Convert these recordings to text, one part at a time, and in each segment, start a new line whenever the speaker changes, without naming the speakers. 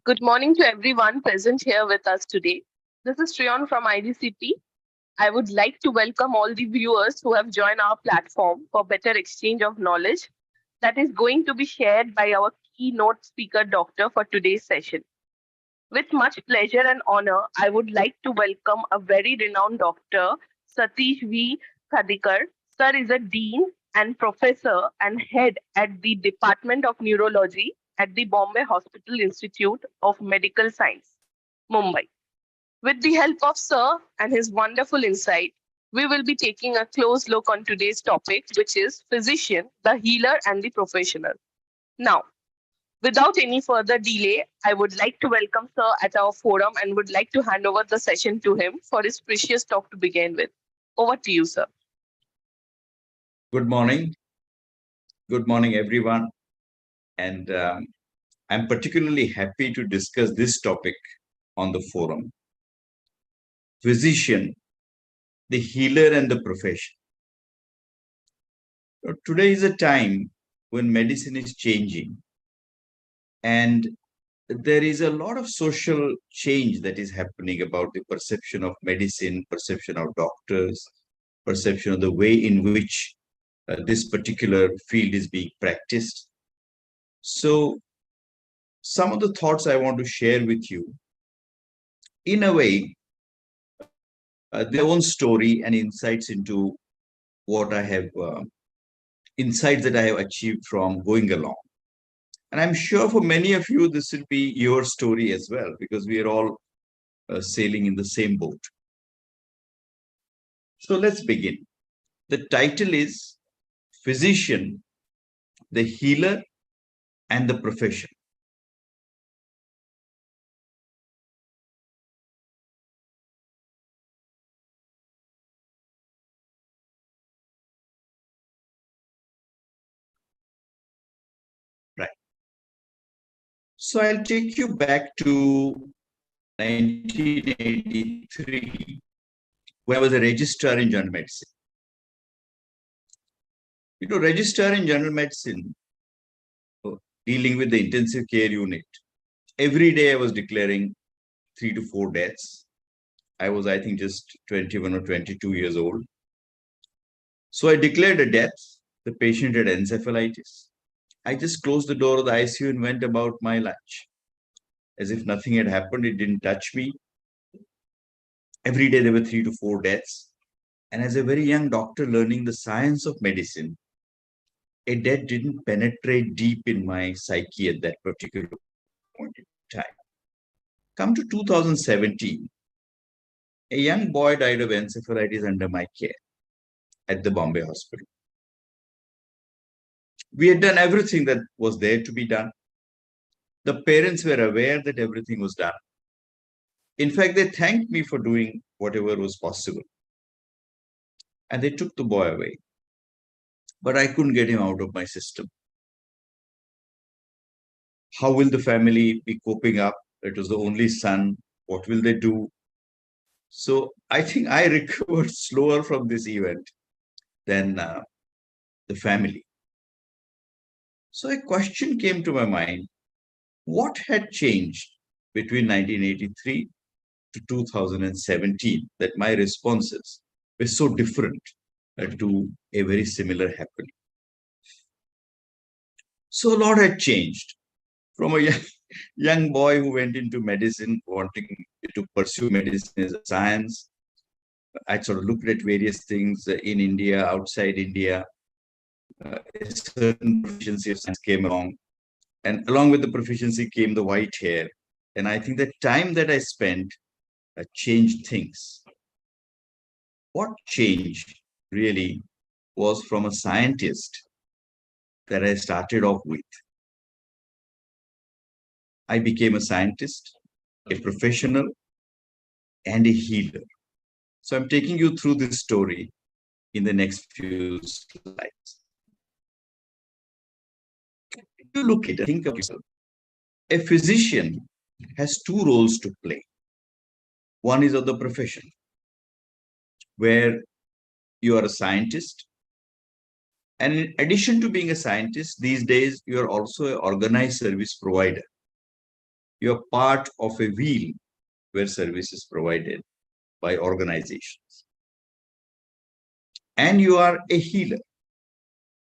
Good morning to everyone present here with us today. This is Shreyan from IDCP. I would like to welcome all the viewers who have joined our platform for better exchange of knowledge that is going to be shared by our keynote speaker doctor for today's session. With much pleasure and honor, I would like to welcome a very renowned doctor, Satish V. Khadikar. Sir is a dean and professor and head at the Department of Neurology at the Bombay Hospital Institute of Medical Science, Mumbai. With the help of Sir and his wonderful insight, we will be taking a close look on today's topic, which is physician, the healer, and the professional. Now, without any further delay, I would like to welcome Sir at our forum and would like to hand over the session to him for his precious talk to begin with. Over to you, sir.
Good morning. Good morning, everyone. And I'm particularly happy to discuss this topic on the forum. Physician, the healer and the profession. Today is a time when medicine is changing and there is a lot of social change that is happening about the perception of medicine, perception of doctors, perception of the way in which this particular field is being practiced. So some of the thoughts I want to share with you, in a way, their own story and insights into what I have, insights that I have achieved from going along. And I'm sure for many of you, this will be your story as well, because we are all sailing in the same boat. So let's begin. The title is Physician, the Healer and the Profession. Right. So I'll take you back to 1983, when I was a registrar in general medicine. Registrar in general medicine, dealing with the intensive care unit, every day I was declaring 3 to 4 deaths. I was, I think, just 21 or 22 years old. So I declared a death. The patient had encephalitis. I just closed the door of the ICU and went about my lunch. As if nothing had happened, it didn't touch me. Every day there were 3 to 4 deaths. And as a very young doctor learning the science of medicine, a death didn't penetrate deep in my psyche at that particular point in time. Come to 2017, a young boy died of encephalitis under my care at the Bombay Hospital. We had done everything that was there to be done. The parents were aware that everything was done. In fact, they thanked me for doing whatever was possible. And they took the boy away. But I couldn't get him out of my system. How will the family be coping up? It was the only son. What will they do? So I think I recovered slower from this event than the family. So a question came to my mind. What had changed between 1983 to 2017 that my responses were so different to a very similar happening? So a lot had changed. From a young boy who went into medicine, wanting to pursue medicine as a science, I sort of looked at various things in India, outside India. A certain proficiency of science came along. And along with the proficiency came the white hair. And I think the time that I spent changed things. What changed really was from a scientist that I started off with. I became a scientist, a professional, and a healer. So I'm taking you through this story in the next few slides. If you look at it, think of yourself. A physician has two roles to play. One is of the profession, where you are a scientist. And in addition to being a scientist, these days, you are also an organized service provider. You're part of a wheel where service is provided by organizations. And you are a healer.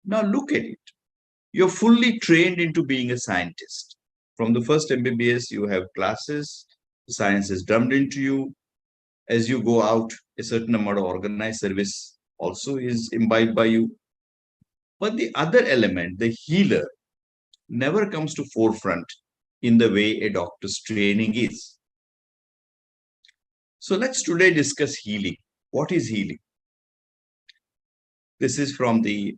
Now look at it. You're fully trained into being a scientist. From the first MBBS, you have classes, science is drummed into you. As you go out, a certain amount of organized service also is imbibed by you. But the other element, the healer, never comes to forefront in the way a doctor's training is. So let's today discuss healing. What is healing? This is from the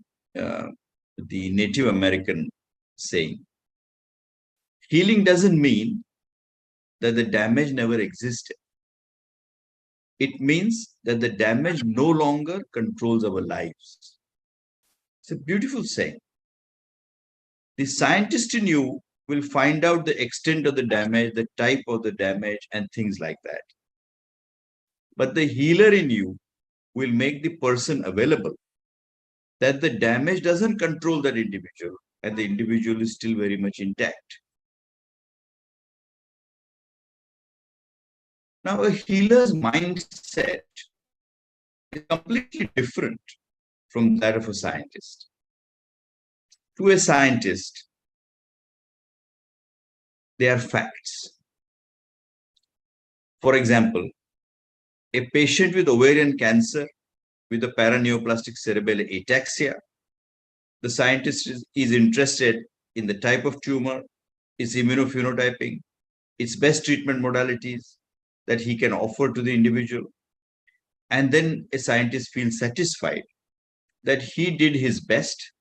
Native American saying. Healing doesn't mean that the damage never existed. It means that the damage no longer controls our lives. It's a beautiful saying. The scientist in you will find out the extent of the damage, the type of the damage, and things like that. But the healer in you will make the person available that the damage doesn't control that individual and the individual is still very much intact. Now, a healer's mindset is completely different from that of a scientist. To a scientist, they are facts. For example, a patient with ovarian cancer with a paraneoplastic cerebellar ataxia, the scientist is interested in the type of tumor, its immunophenotyping, its best treatment modalities that he can offer to the individual. And then a scientist feels satisfied that he did his best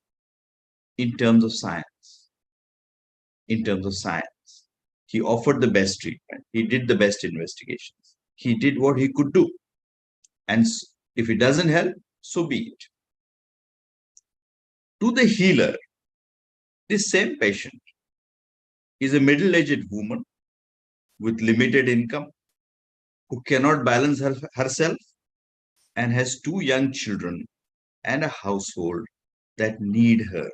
in terms of science. In terms of science, he offered the best treatment. He did the best investigations. He did what he could do. And if it doesn't help, so be it. To the healer, this same patient is a middle-aged woman with limited income who cannot balance herself and has 2 young children and a household that need her.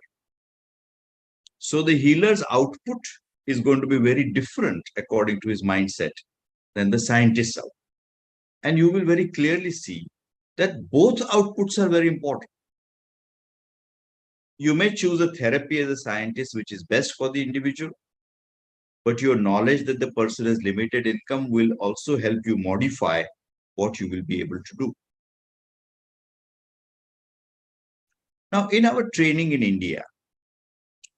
So the healer's output is going to be very different according to his mindset than the scientist's output. And you will very clearly see that both outputs are very important. You may choose a therapy as a scientist which is best for the individual, but your knowledge that the person has limited income will also help you modify what you will be able to do. Now, in our training in India,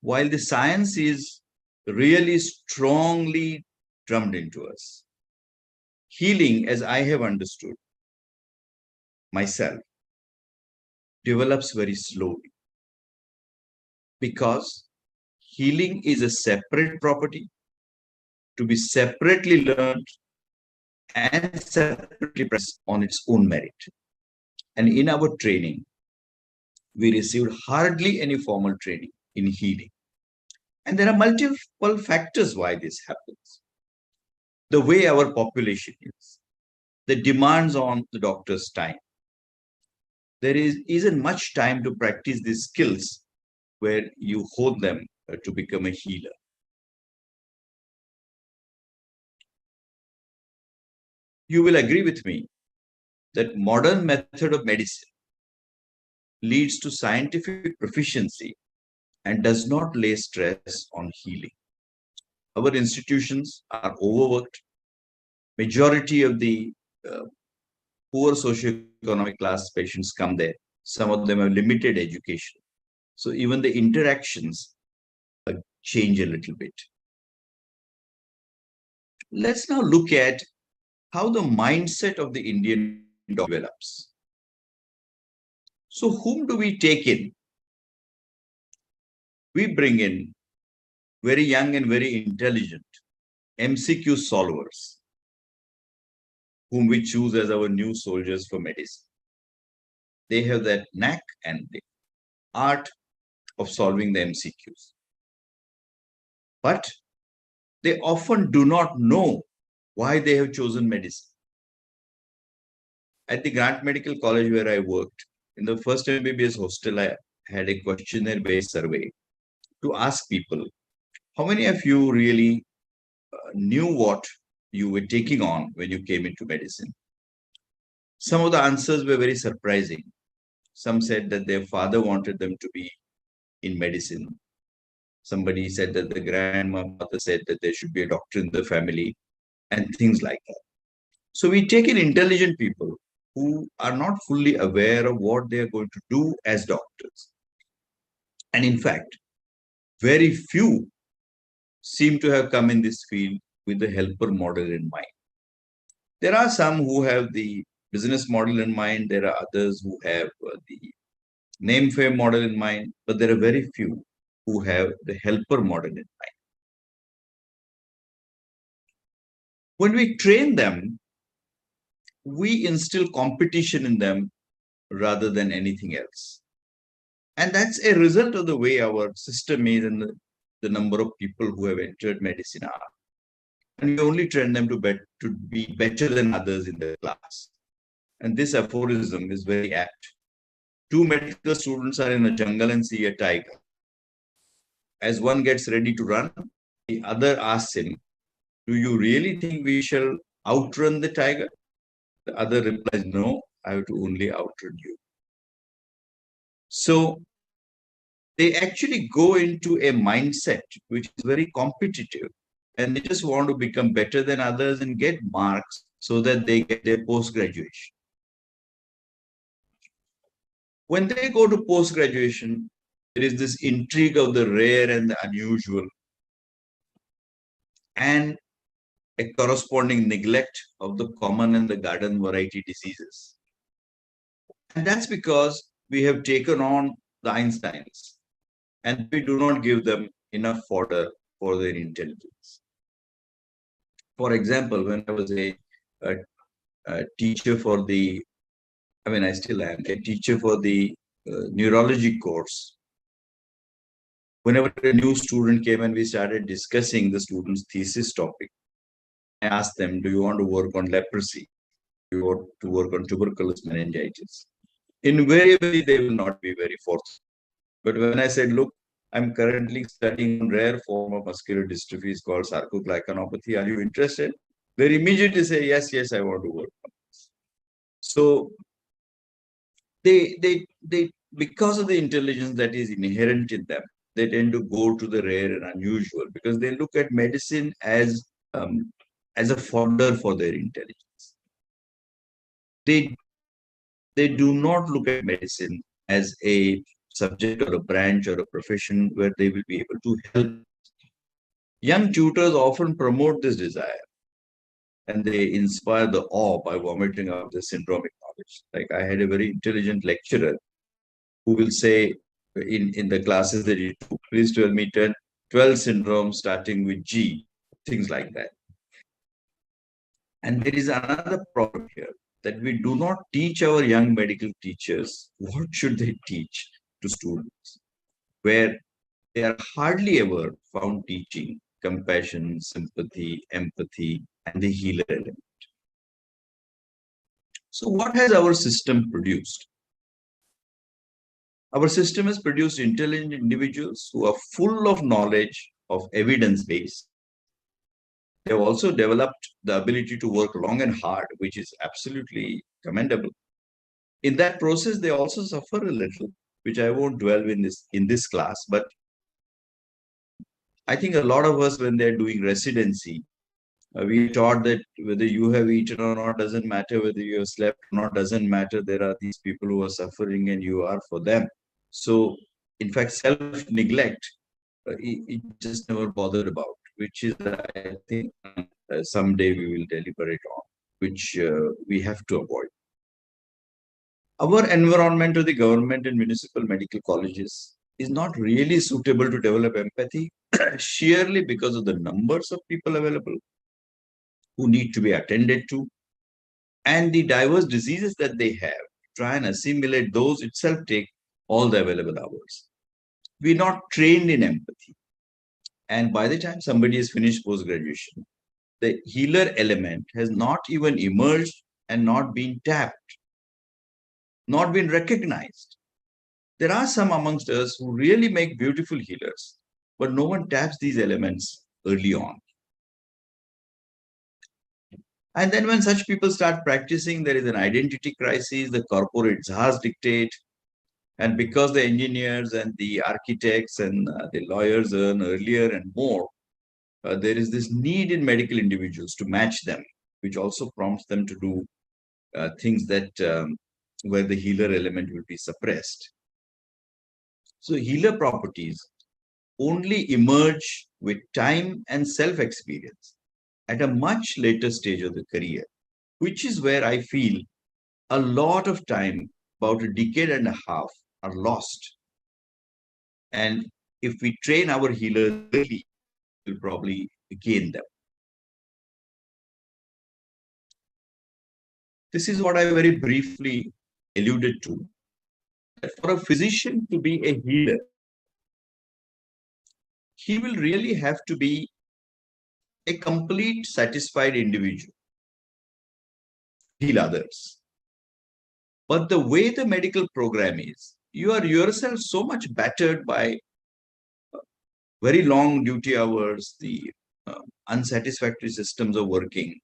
while the science is really strongly drummed into us, healing, as I have understood myself, develops very slowly because healing is a separate property to be separately learned and separately practiced on its own merit. And in our training, we received hardly any formal training in healing. And there are multiple factors why this happens. The way our population is, the demands on the doctor's time. There isn't much time to practice these skills where you hold them to become a healer. You will agree with me that modern method of medicine leads to scientific proficiency and does not lay stress on healing. Our institutions are overworked. Majority of the poor socioeconomic class patients come there. Some of them have limited education. So even the interactions change a little bit. Let's now look at how the mindset of the Indian doctor develops. So whom do we take in? We bring in very young and very intelligent MCQ solvers, whom we choose as our new soldiers for medicine. They have that knack and the art of solving the MCQs. But they often do not know why they have chosen medicine. At the Grant Medical College where I worked, in the first MBBS hostel, I had a questionnaire-based survey to ask people, how many of you really knew what you were taking on when you came into medicine. Some of the answers were very surprising. Some said that their father wanted them to be in medicine. Somebody said that the grandmother said that there should be a doctor in the family, and things like that. So we take in intelligent people who are not fully aware of what they are going to do as doctors. And in fact, very few seem to have come in this field with the helper model in mind. There are some who have the business model in mind. There are others who have the name fame model in mind, but there are very few who have the helper model in mind. When we train them, we instill competition in them rather than anything else. And that's a result of the way our system is and the number of people who have entered medicine are. And we only train them to be better than others in the class. And this aphorism is very apt. Two medical students are in a jungle and see a tiger. As one gets ready to run, the other asks him, "Do you really think we shall outrun the tiger?" The other replies, "No, I have to only outrun you." So they actually go into a mindset which is very competitive, and they just want to become better than others and get marks so that they get their post-graduation. When they go to post-graduation, there is this intrigue of the rare and the unusual, and a corresponding neglect of the common and the garden variety diseases. And that's because we have taken on the Einsteins, and we do not give them enough fodder for their intelligence. For example, when I was a teacher for the, I still am a teacher for the neurology course. Whenever a new student came and we started discussing the student's thesis topic, I asked them, "Do you want to work on leprosy? Do you want to work on tuberculous meningitis?" Invariably, they will not be very forthcoming. But when I said, "Look, I'm currently studying a rare form of muscular dystrophy called sarcoglycanopathy. Are you interested?" They immediately say, "Yes, yes, I want to work on this." So they because of the intelligence that is inherent in them, they tend to go to the rare and unusual because they look at medicine as a fodder for their intelligence. They do not look at medicine as a subject or a branch or a profession where they will be able to help. Young tutors often promote this desire, and they inspire the awe by vomiting out the syndromic knowledge. Like I had a very intelligent lecturer who will say in the classes that he took, "Please tell me 12 syndromes starting with G," things like that. And there is another problem here, that we do not teach our young medical teachers what should they teach to students, where they are hardly ever found teaching compassion, sympathy, empathy, and the healer element. So what has our system produced? Our system has produced intelligent individuals who are full of knowledge of evidence base. They have also developed the ability to work long and hard, which is absolutely commendable. In that process, they also suffer a little, which I won't dwell in this class, but I think a lot of us, when they're doing residency, we taught that whether you have eaten or not doesn't matter, whether you have slept or not doesn't matter. There are these people who are suffering and you are for them. So, in fact, self-neglect, it just never bothered about, which is, I think, someday we will deliberate on, which we have to avoid. Our environment of the government and municipal medical colleges is not really suitable to develop empathy, sheerly because of the numbers of people available who need to be attended to, and the diverse diseases that they have. Try and assimilate those itself take all the available hours. We're not trained in empathy. And by the time somebody has finished post-graduation, the healer element has not even emerged and not been tapped, not been recognized. There are some amongst us who really make beautiful healers, but no one taps these elements early on. And then when such people start practicing, there is an identity crisis, the corporate czars dictate. And because the engineers and the architects and the lawyers earn earlier and more, there is this need in medical individuals to match them, which also prompts them to do things that where the healer element will be suppressed. So healer properties only emerge with time and self-experience at a much later stage of the career, which is where I feel a lot of time, about a decade and a half, are lost. And if we train our healers early, we'll probably gain them. This is what I very briefly alluded to. That for a physician to be a healer, he will really have to be a complete satisfied individual, heal others. But the way the medical program is, you are yourself so much battered by very long duty hours, the unsatisfactory systems of working,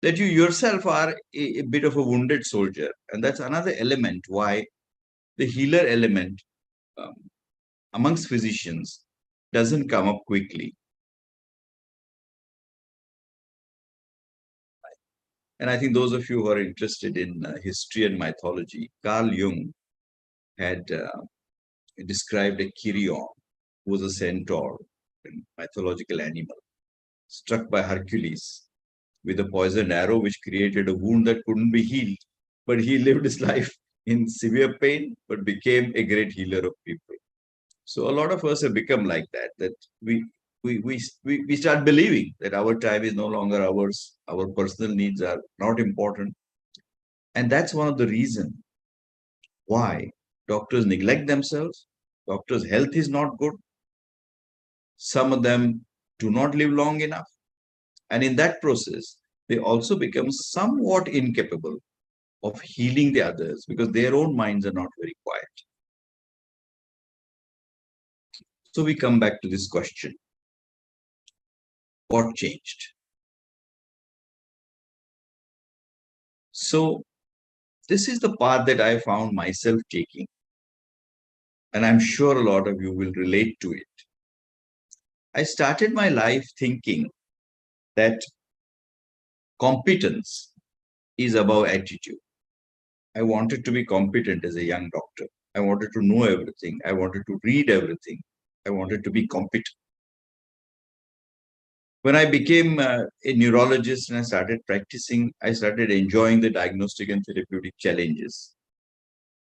that you yourself are a bit of a wounded soldier. And that's another element why the healer element amongst physicians doesn't come up quickly. And I think those of you who are interested in history and mythology, Carl Jung had described a Chirion, who was a centaur, a mythological animal, struck by Hercules with a poisoned arrow, which created a wound that couldn't be healed. But he lived his life in severe pain, but became a great healer of people. So a lot of us have become like that, that we start believing that our time is no longer ours, our personal needs are not important. And that's one of the reasons why doctors neglect themselves, doctors' health is not good. Some of them do not live long enough. And in that process, they also become somewhat incapable of healing the others because their own minds are not very quiet. So we come back to this question. What changed? So this is the path that I found myself taking. And I'm sure a lot of you will relate to it. I started my life thinking that competence is above attitude. I wanted to be competent as a young doctor. I wanted to know everything. I wanted to read everything. I wanted to be competent. When I became a neurologist and I started practicing, I started enjoying the diagnostic and therapeutic challenges.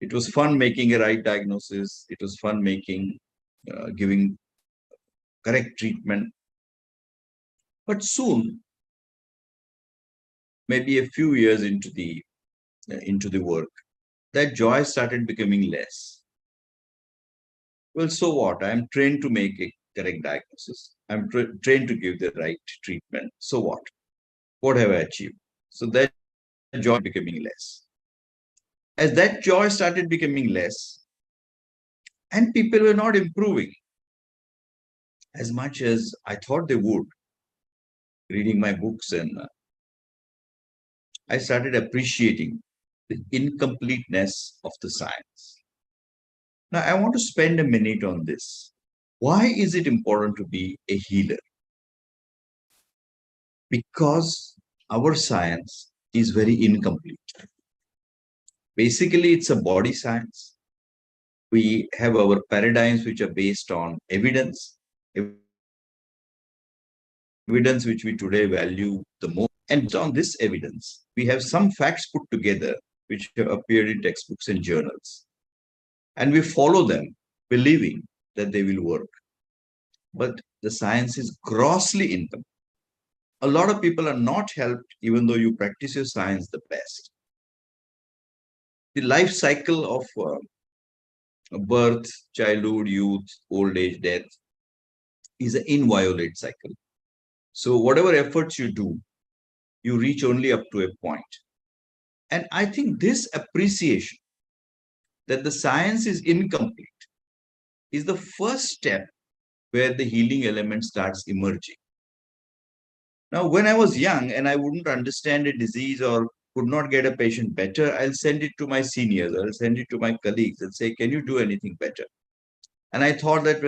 It was fun making a right diagnosis. It was fun giving correct treatment. But soon, maybe a few years into the work, that joy started becoming less. Well, so what? I'm trained to make a correct diagnosis. I'm trained to give the right treatment. So what? What have I achieved? So that joy becoming less. As that joy started becoming less, and people were not improving as much as I thought they would, reading my books, and I started appreciating the incompleteness of the science. Now, I want to spend a minute on this. Why is it important to be a healer? Because our science is very incomplete. Basically, it's a body science. We have our paradigms which are based on evidence which we today value the most. And on this evidence, we have some facts put together which have appeared in textbooks and journals. And we follow them, believing that they will work. But the science is grossly incomplete. A lot of people are not helped even though you practice your science the best. The life cycle of birth, childhood, youth, old age, death is an inviolate cycle. So whatever efforts you do, you reach only up to a point. And I think this appreciation that the science is incomplete is the first step where the healing element starts emerging. Now, when I was young and I wouldn't understand a disease or could not get a patient better, I'll send it to my seniors, I'll send it to my colleagues and say, can you do anything better? And I thought that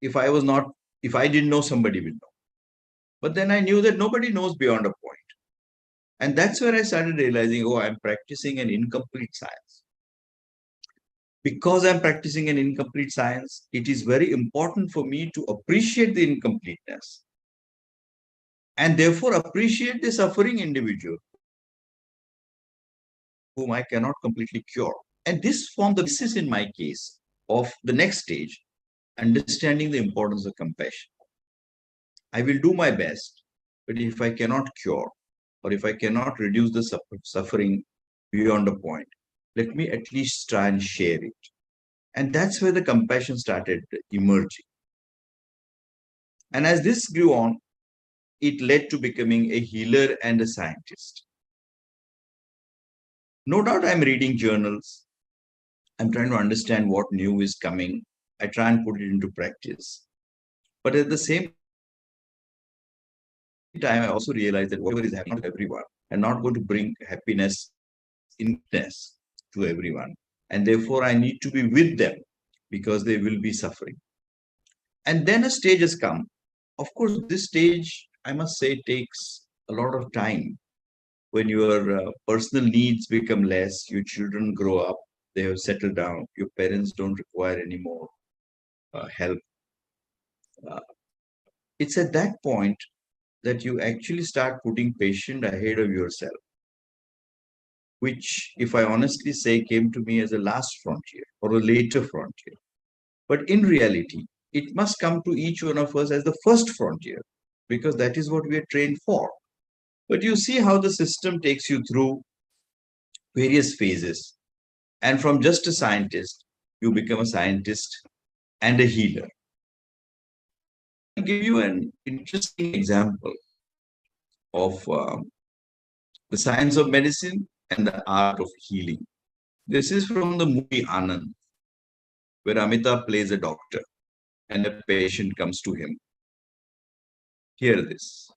if I was not, if I didn't know, somebody will know. But then I knew that nobody knows beyond a point. And that's where I started realizing, oh, I'm practicing an incomplete science. Because I'm practicing an incomplete science, it is very important for me to appreciate the incompleteness and therefore appreciate the suffering individual whom I cannot completely cure. And this formed the basis in my case of the next stage, understanding the importance of compassion. I will do my best, but if I cannot cure or if I cannot reduce the suffering beyond a point, let me at least try and share it. And that's where the compassion started emerging. And as this grew on, it led to becoming a healer and a scientist. No doubt I'm reading journals. I'm trying to understand what new is coming. I try and put it into practice. But at the same time, I also realize that whatever is happening to everyone and not going to bring happiness to everyone. And therefore, I need to be with them because they will be suffering. And then a stage has come. Of course, this stage, I must say, takes a lot of time. When your personal needs become less, your children grow up, they have settled down, your parents don't require any more help. It's at that point that you actually start putting patient ahead of yourself, which, if I honestly say, came to me as a last frontier or a later frontier. But in reality, it must come to each one of us as the first frontier, because that is what we are trained for. But you see how the system takes you through various phases. And from just a scientist, you become a scientist and a healer. I'll give you an interesting example of the science of medicine and the art of healing. This is from the movie Anand, where Amitabh plays a doctor and a patient comes to him. Hear this.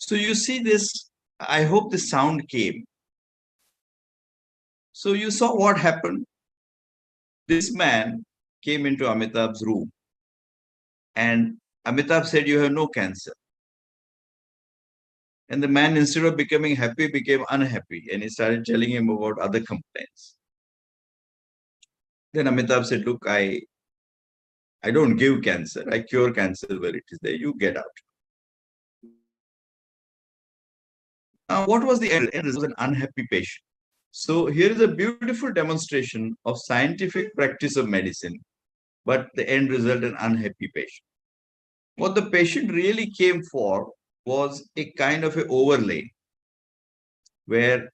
So you see this, I hope the sound came. So you saw what happened. This man came into Amitabh's room and Amitabh said, you have no cancer. And the man, instead of becoming happy, became unhappy and he started telling him about other complaints. Then Amitabh said, look, I don't give cancer. I cure cancer where it is there. You get out. Now, what was the end? It was an unhappy patient. So here is a beautiful demonstration of scientific practice of medicine, but the end result, an unhappy patient. What the patient really came for was a kind of an overlay where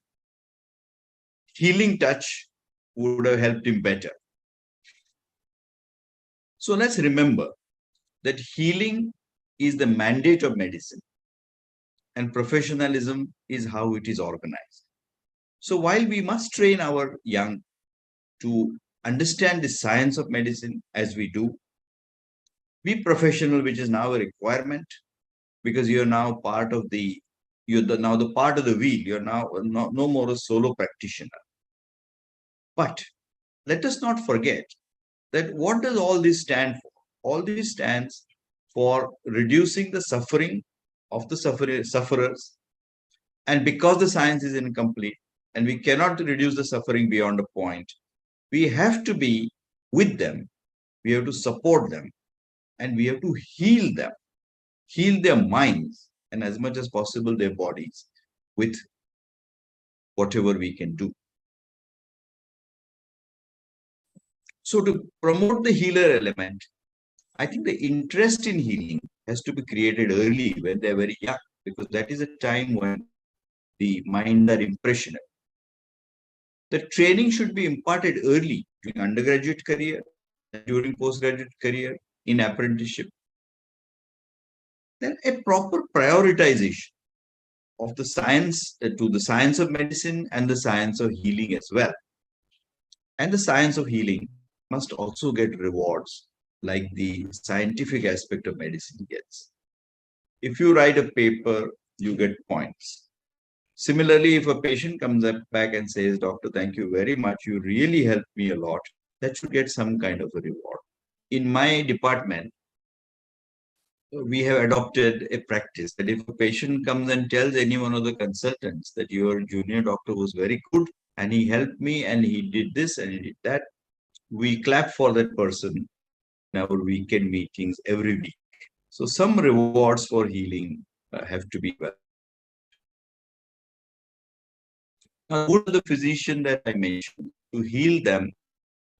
healing touch would have helped him better. So let's remember that healing is the mandate of medicine and professionalism is how it is organized. So while we must train our young to understand the science of medicine as we do, be professional, which is now a requirement because you're now part of the, now the part of the wheel. You're now no more a solo practitioner. But let us not forget that what does all this stand for? All this stands for reducing the suffering of the sufferers. And because the science is incomplete and we cannot reduce the suffering beyond a point, we have to be with them. We have to support them and we have to heal them, heal their minds and as much as possible their bodies with whatever we can do. So to promote the healer element, I think the interest in healing has to be created early when they're very young, because that is a time when the mind are impressionable. The training should be imparted early during undergraduate career, during postgraduate career, in apprenticeship. Then a proper prioritization of the science to the science of medicine and the science of healing as well. And the science of healing must also get rewards like the scientific aspect of medicine gets. If you write a paper, you get points. Similarly, if a patient comes back and says, "Doctor, thank you very much. You really helped me a lot," that should get some kind of a reward. In my department, we have adopted a practice that if a patient comes and tells any one of the consultants that your junior doctor was very good and he helped me and he did this and he did that, we clap for that person in our weekend meetings every week. So some rewards for healing have to be well. Now, who are the physician that I mentioned? To heal them,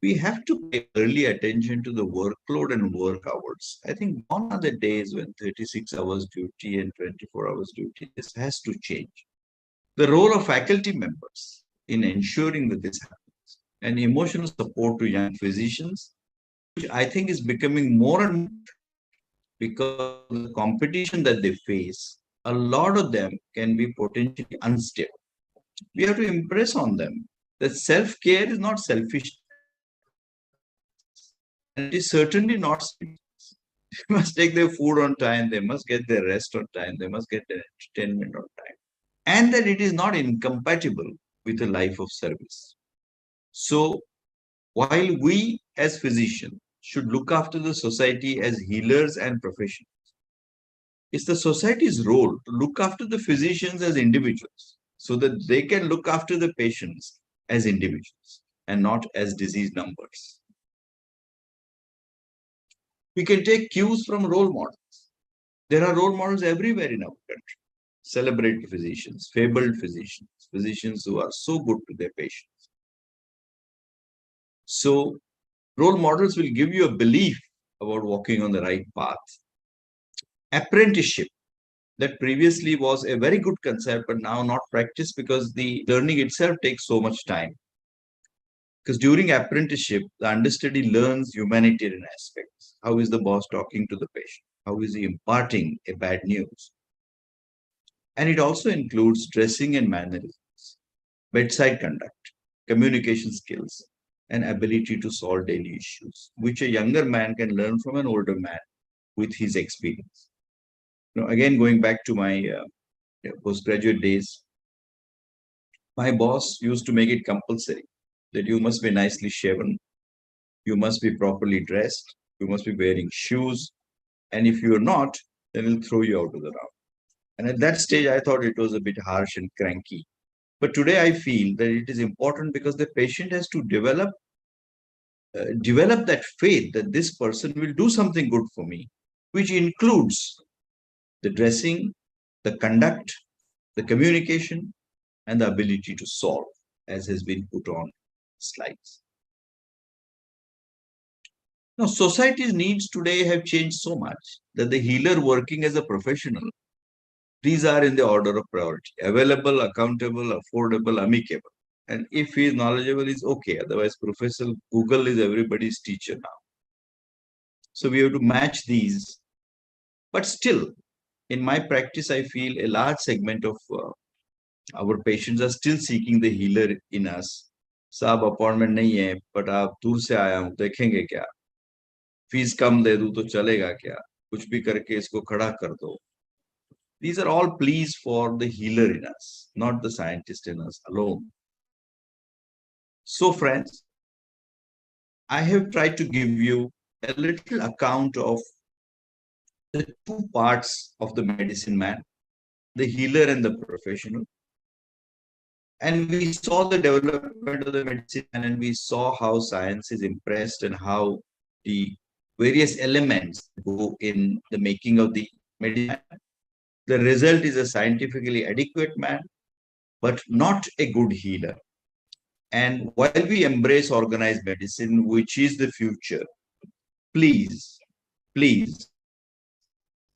we have to pay early attention to the workload and work hours. I think gone are the days when 36 hours duty and 24 hours duty. This has to change. The role of faculty members in ensuring that this happens and emotional support to young physicians, which I think is becoming more and more because of the competition that they face. A lot of them can be potentially unstable. We have to impress on them that self-care is not selfish. And it is certainly not selfish. They must take their food on time. They must get their rest on time. They must get their entertainment on time. And that it is not incompatible with a life of service. So while we as physicians should look after the society as healers and professionals, it's the society's role to look after the physicians as individuals so that they can look after the patients as individuals and not as disease numbers. We can take cues from role models. There are role models everywhere in our country. Celebrated physicians, fabled physicians, physicians who are so good to their patients. So role models will give you a belief about walking on the right path. Apprenticeship, that previously was a very good concept, but now not practiced because the learning itself takes so much time. Because during apprenticeship, the understudy learns humanitarian aspects. How is the boss talking to the patient? How is he imparting a bad news? And it also includes dressing and mannerisms, bedside conduct, communication skills, and ability to solve daily issues, which a younger man can learn from an older man with his experience. Now, again, going back to my postgraduate days, my boss used to make it compulsory that you must be nicely shaven, you must be properly dressed, you must be wearing shoes, and if you're not, then he'll throw you out of the round. And at that stage, I thought it was a bit harsh and cranky. But today I feel that it is important because the patient has to develop that faith that this person will do something good for me, which includes the dressing, the conduct, the communication, and the ability to solve, as has been put on slides. Now, society's needs today have changed so much that the healer working as a professional, these are in the order of priority: available, accountable, affordable, amicable. And if he is knowledgeable, is okay. Otherwise, Professor Google is everybody's teacher now. So we have to match these. But still, in my practice, I feel a large segment of our patients are still seeking the healer in us. साहब appointment नहीं है, but आप दूर से आया हूं, देखेंगे क्या, फीस कम दे दूं तो चलेगा क्या, कुछ भी करके इसको खड़ा कर दो. These are all pleas for the healer in us, not the scientist in us alone. So friends, I have tried to give you a little account of the two parts of the medicine man, the healer and the professional. And we saw the development of the medicine man, and we saw how science is impressed and how the various elements go in the making of the medicine. The result is a scientifically adequate man, but not a good healer. And while we embrace organized medicine, which is the future, please, please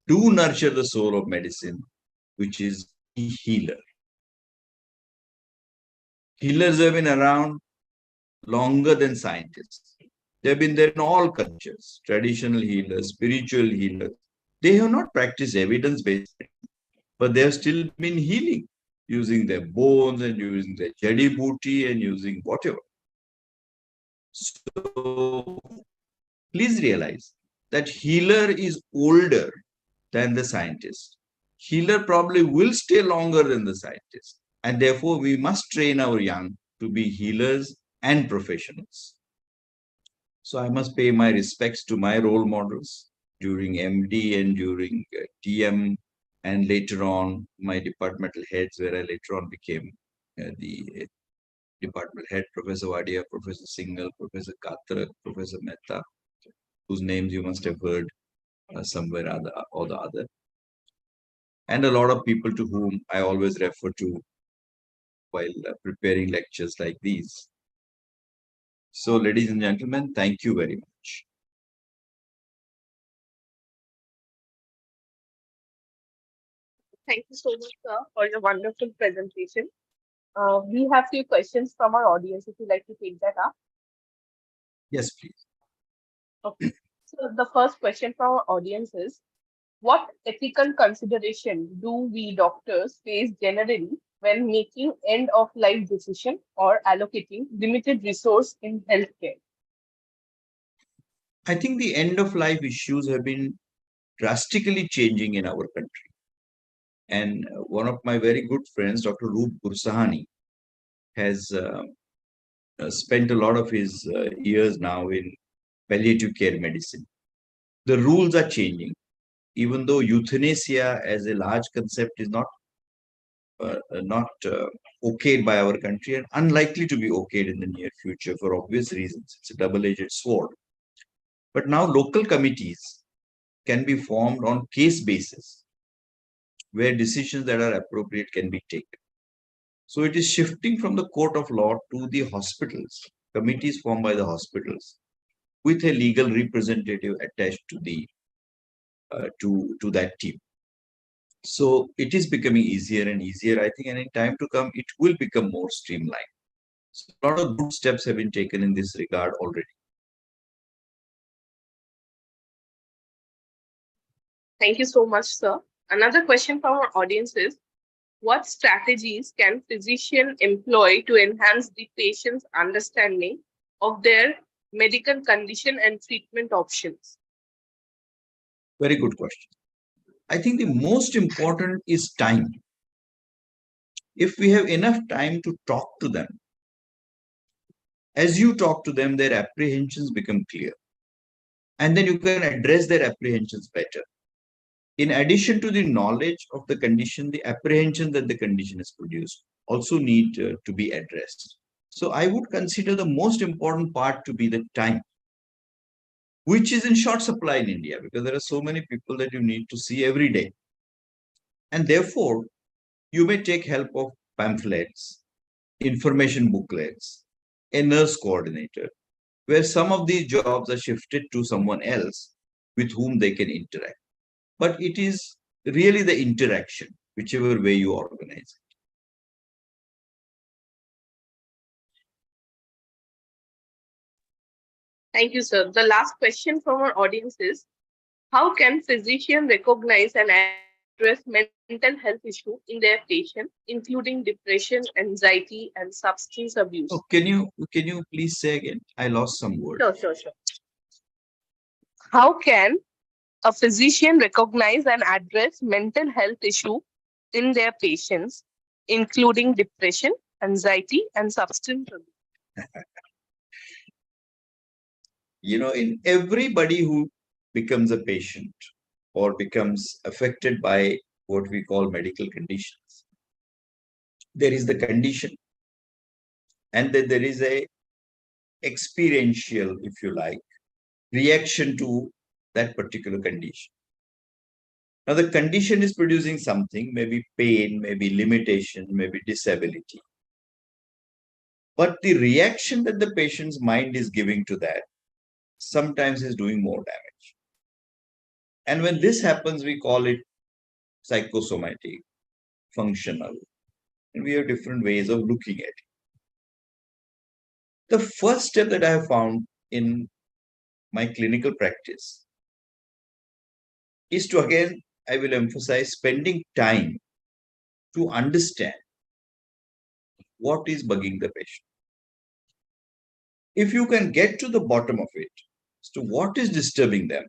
do nurture the soul of medicine, which is the healer. Healers have been around longer than scientists. They've been there in all cultures, traditional healers, spiritual healers. They have not practiced evidence-based, but they have still been healing using their bones and using their jadi booty and using whatever. So please realize that healer is older than the scientist. Healer probably will stay longer than the scientist. And therefore, we must train our young to be healers and professionals. So I must pay my respects to my role models during MD and during TM, and later on my departmental heads, where I later on became the department head, Professor Wadia, Professor Singhal, Professor Katra, Professor Mehta, whose names you must have heard somewhere or the other. And a lot of people to whom I always refer to while preparing lectures like these. So, ladies and gentlemen, thank you very much.
Thank you so much, sir, for your wonderful presentation. We have few questions from our audience. If you'd like to take that up.
Yes, please.
Okay. So the first question from our audience is, what ethical consideration do we doctors face generally when making end-of-life decision or allocating limited resource in healthcare?
I think the end of life issues have been drastically changing in our country. And one of my very good friends, Dr. Roop Gursahani, has spent a lot of his years now in palliative care medicine. The rules are changing, even though euthanasia as a large concept is not okayed by our country and unlikely to be okayed in the near future for obvious reasons. It's a double-edged sword. But now local committees can be formed on case basis, where decisions that are appropriate can be taken. So it is shifting from the court of law to the hospitals, committees formed by the hospitals, with a legal representative attached to the to that team. So it is becoming easier and easier, I think, and in time to come, it will become more streamlined. So a lot of good steps have been taken in this regard already.
Thank you so much, sir. Another question from our audience is, what strategies can physicians employ to enhance the patient's understanding of their medical condition and treatment options?
Very good question. I think the most important is time. If we have enough time to talk to them, as you talk to them, their apprehensions become clear. And then you can address their apprehensions better. In addition to the knowledge of the condition, the apprehension that the condition is produced also need to be addressed. So I would consider the most important part to be the time, which is in short supply in India because there are so many people that you need to see every day. And therefore, you may take help of pamphlets, information booklets, a nurse coordinator, where some of these jobs are shifted to someone else with whom they can interact. But it is really the interaction, whichever way you organize it.
Thank you, sir. The last question from our audience is, how can physicians recognize and address mental health issues in their patients, including depression, anxiety, and substance abuse?
Oh, can you please say again? I lost some words.
Sure. How can a physician recognize and address mental health issues in their patients, including depression, anxiety, and substance abuse?
in everybody who becomes a patient or becomes affected by what we call medical conditions, there is the condition, and then there is a experiential, if you like, reaction to that particular condition. Now, the condition is producing something, maybe pain, maybe limitation, maybe disability. But the reaction that the patient's mind is giving to that sometimes is doing more damage. And when this happens, we call it psychosomatic, functional, and we have different ways of looking at it. The first step that I have found in my clinical practice is to, again, I will emphasize spending time to understand what is bugging the patient. If you can get to the bottom of it, as to what is disturbing them,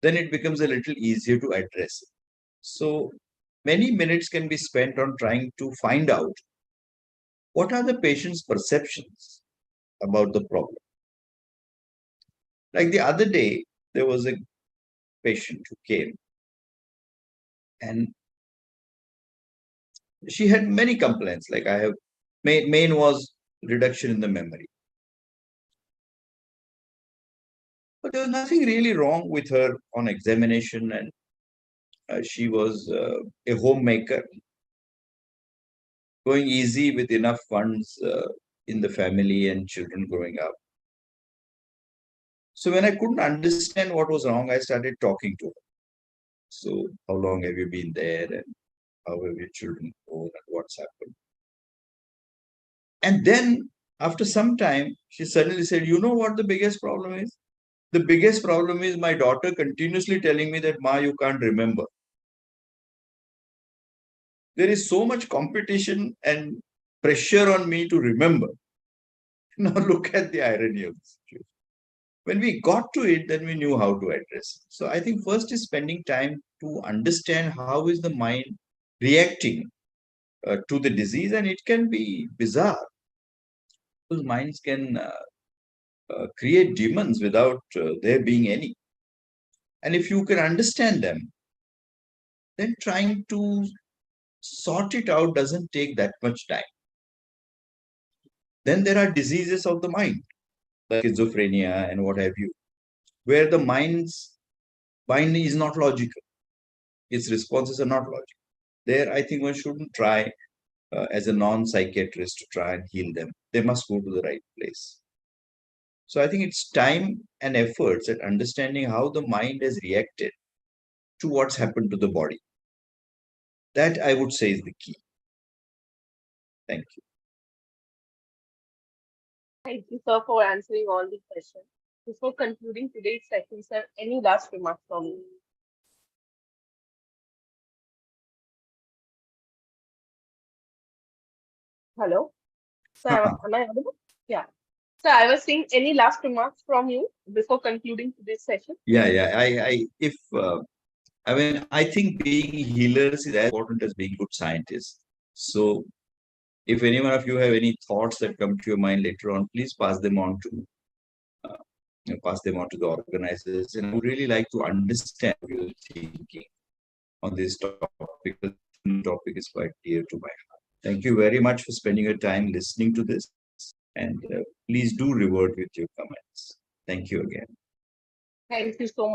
then it becomes a little easier to address it. So many minutes can be spent on trying to find out what are the patient's perceptions about the problem. Like the other day, there was a patient who came and she had many complaints. Like I have, main was reduction in the memory. But there was nothing really wrong with her on examination, and she was a homemaker, going easy with enough funds in the family and children growing up. So when I couldn't understand what was wrong, I started talking to her. So how long have you been there, and how have your children grown, and what's happened? And then after some time, she suddenly said, you know what the biggest problem is? The biggest problem is my daughter continuously telling me that, Ma, you can't remember. There is so much competition and pressure on me to remember. Now look at the irony of the situation. When we got to it, then we knew how to address it. So I think first is spending time to understand how is the mind reacting to the disease, and it can be bizarre. Those minds can create demons without there being any. And if you can understand them, then trying to sort it out doesn't take that much time. Then there are diseases of the mind, like schizophrenia and what have you, where the mind is not logical. Its responses are not logical. There, I think one shouldn't try as a non-psychiatrist to try and heal them. They must go to the right place. So I think it's time and efforts at understanding how the mind has reacted to what's happened to the body. That, I would say, is the key. Thank you.
Thank you, sir, for answering all the questions. Before concluding today's session, sir, any last remarks from you? Hello? Sir, am I audible? Yeah. So I was saying, any last remarks from you before concluding today's session?
Yeah. I think being healers is as important as being good scientists. So if any one of you have any thoughts that come to your mind later on, please pass them on to the organizers. And I would really like to understand your thinking on this topic, because the topic is quite dear to my heart. Thank you very much for spending your time listening to this. And please do revert with your comments. Thank you again.
Thank you so much.